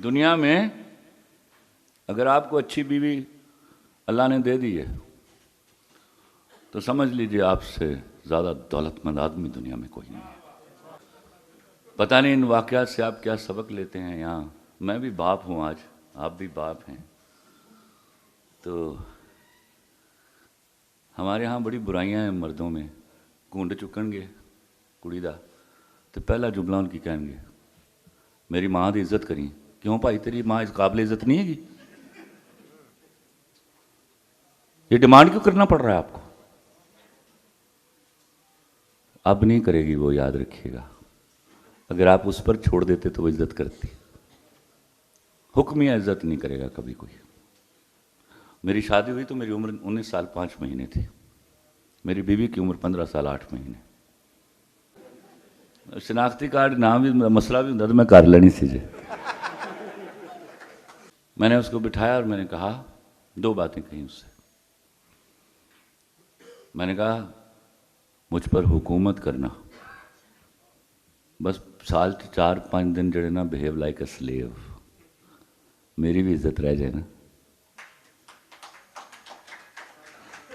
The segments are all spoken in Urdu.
دنیا میں اگر آپ کو اچھی بیوی اللہ نے دے دی ہے تو سمجھ لیجئے آپ سے زیادہ دولت مند آدمی دنیا میں کوئی نہیں ہے۔ پتہ نہیں ان واقعات سے آپ کیا سبق لیتے ہیں۔ یہاں میں بھی باپ ہوں، آج آپ بھی باپ ہیں، تو ہمارے ہاں بڑی برائیاں ہیں مردوں میں۔ کونڈ چکن گے کڑی دا تو پہلا جملہ ان کی کہیں گے میری ماں دی عزت کریں۔ کیوں بھائی تیری ماں اس قابل عزت نہیں ہے گی؟ یہ ڈیمانڈ کیوں کرنا پڑ رہا ہے آپ کو؟ اب نہیں کرے گی وہ، یاد رکھیے گا۔ اگر آپ اس پر چھوڑ دیتے تو وہ عزت کرتی۔ حکمیہ عزت نہیں کرے گا کبھی کوئی۔ میری شادی ہوئی تو میری عمر 19 سال 5 مہینے تھی، میری بیوی کی عمر 15 سال 8 مہینے۔ شناختی کارڈ نام بھی مسئلہ بھی ہوتا تو میں کر لینی سی جی۔ میں نے اس کو بٹھایا اور میں نے کہا، دو باتیں کہیں اس سے۔ میں نے کہا مجھ پر حکومت کرنا، بس سال 4-5 دن جڑے نا بہیو لائک اے سلیو، میری بھی عزت رہ جائے نا۔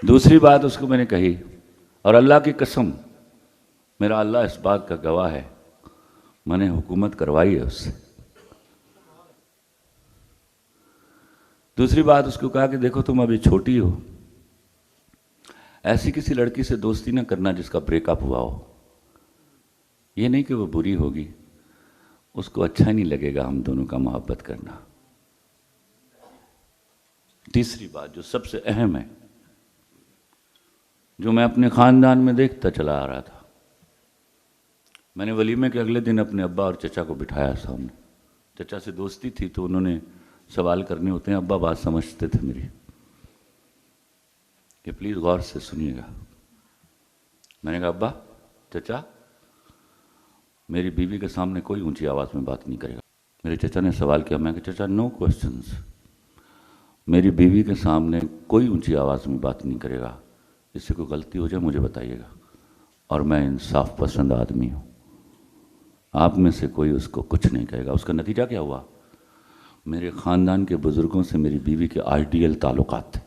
دوسری بات اس کو میں نے کہی، اور اللہ کی قسم میرا اللہ اس بات کا گواہ ہے، میں نے حکومت کروائی ہے اس سے۔ دوسری بات اس کو کہا کہ دیکھو تم ابھی چھوٹی ہو، ایسی کسی لڑکی سے دوستی نہ کرنا جس کا بریک اپ ہوا ہو۔ یہ نہیں کہ وہ بری ہوگی، اس کو اچھا نہیں لگے گا ہم دونوں کا محبت کرنا۔ تیسری بات جو سب سے اہم ہے، جو میں اپنے خاندان میں دیکھتا چلا آ رہا تھا، میں نے ولیمے کے اگلے دن اپنے ابا اور چچا کو بٹھایا سامنے۔ چچا سے دوستی تھی تو انہوں نے سوال کرنے ہوتے ہیں، ابا بات سمجھتے تھے میری، کہ پلیز غور سے سنیے گا۔ میں نے کہا ابا، چچا، میری بیوی کے سامنے کوئی اونچی آواز میں بات نہیں کرے گا۔ میرے چچا نے سوال کیا، میں کہا چچا نو کوسچنز، میری بیوی کے سامنے کوئی اونچی آواز میں بات نہیں کرے گا، اس سے کوئی غلطی ہو جائے مجھے بتائیے گا، اور میں انصاف پسند آدمی ہوں، آپ میں سے کوئی اس کو کچھ نہیں کہے گا۔ اس کا نتیجہ کیا ہوا؟ میرے خاندان کے بزرگوں سے میری بیوی کے آئیڈیل تعلقات تھے۔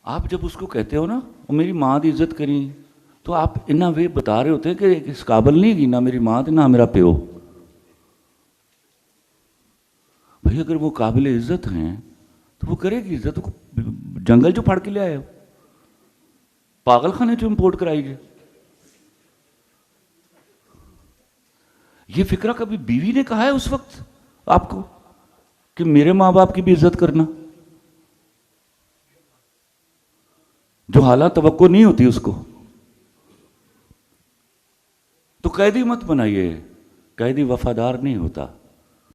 آپ جب اس کو کہتے ہو نا میری ماں دی عزت کریں، تو آپ انہا وے بتا رہے ہوتے ہیں کہ اس قابل نہیں گی نہ میری ماں نہ میرا پیو۔ بھئی اگر وہ قابل عزت ہیں تو وہ کرے گی عزت، جنگل جو پھاڑ کے لے آئے ہو، پاگل خانے جو امپورٹ کرائی گئے۔ یہ فکرہ کبھی بیوی نے کہا ہے اس وقت آپ کو کہ میرے ماں باپ کی بھی عزت کرنا؟ جو حالات توقع نہیں ہوتی اس کو تو قیدی مت بنائیے۔ قیدی وفادار نہیں ہوتا۔